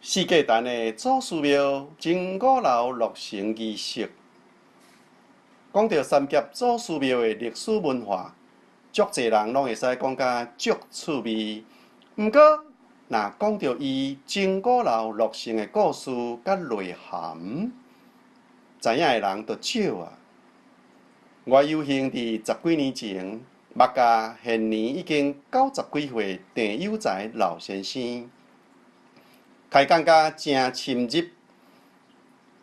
四界坛的祖师庙真古老落成仪式，讲到三峡祖师庙的历史文化，足侪人拢会使讲甲足趣味。毋过，若讲到伊真古老落成的故事甲内涵，知影的人就少啊。我有幸伫10几年前，捌甲现年已经90几岁郑有才老先生开讲甲真深入。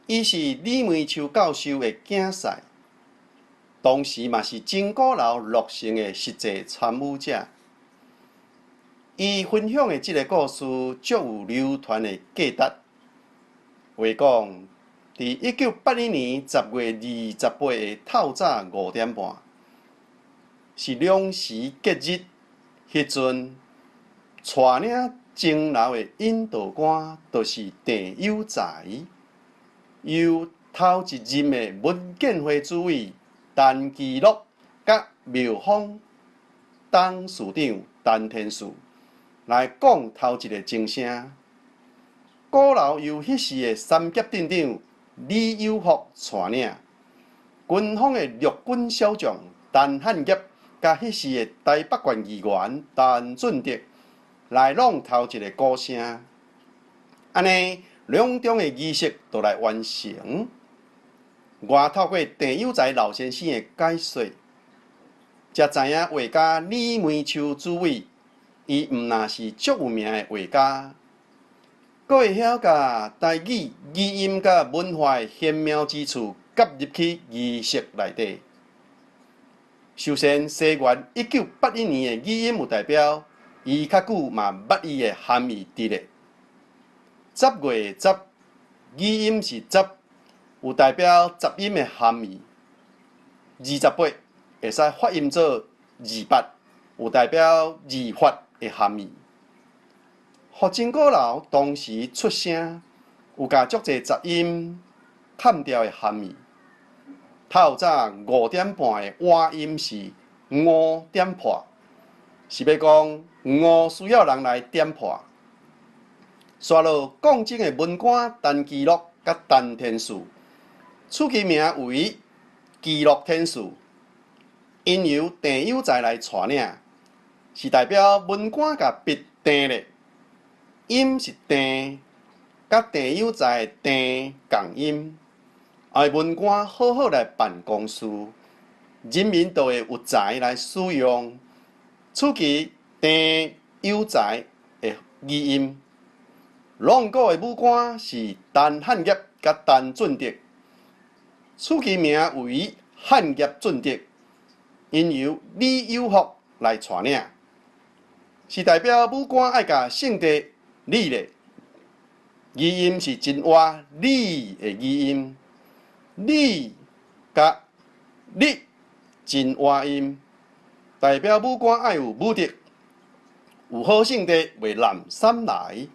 伊是李梅秋教授的囝婿，当时嘛是真古老落成的实际参与者。伊分享的这个故事足有流传的价值。话讲，伫1982年10月28日透早5点半，是两时节日，迄阵带领钟楼的引导官就是郑有才，由头一任的文建会主委陈其禄甲庙方董事长陈天树来讲头一个钟声。鼓楼由迄时的三峡镇长李有福带领，军方的陆军小将陈汉业甲迄时的台北县议员陈俊德来弄头一个鼓声，安尼两种的仪式就来完成。我透过郑有才老先生的解说，才知影画家李梅秋主委，伊毋但是足有名的画家，阁会晓甲台语、语音甲文化的玄妙之处夹入去仪式内底。首先，西元1981年的语音有代表，伊较久嘛捌伊的含义伫咧。10月10，语音是10，有代表杂音的含义。28会使发音做28，有代表二发的含义。福真古楼当时出声，有甲足侪杂音砍掉的含义。透早5点半的晚音是5点破，是要讲5需要人来点破。刷落讲经的文官陈其禄甲陈天树，取其名为其禄天树，因由郑有才来带领，是代表文官甲笔定咧。音是定，甲郑有才的定共音。爱文官好好来办公事，人民就会有才来使用。取其郑有才的语音。弄鼓的武官是陈汉业甲陈俊德，取其名为汉业俊德，因由李有福来带领，是代表武官爱甲圣地礼咧。语音是真活礼的语音，礼甲礼真活音，代表武官爱有武德，有好圣地为南山来。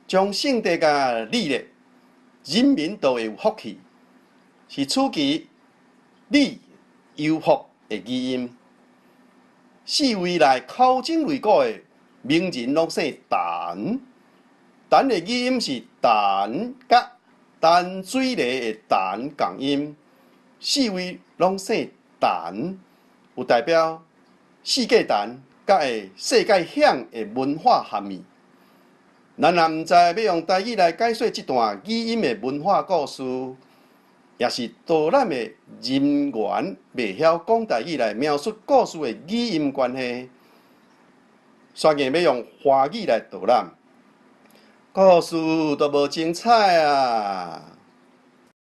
将圣地甲礼咧，人民都会有福气，是取其礼有福的语音。四位内口精类古的名人拢姓陈，陈的语音是陈甲陈水梨的陈共音，四位拢姓陈，有代表世界陈甲会世界响的文化含义。咱若毋知要用台语来解说这段语音的文化故事，也是导览的人员袂晓讲台语来描述故事的语音关系，选硬要用华语来导览，故事都无精彩啊！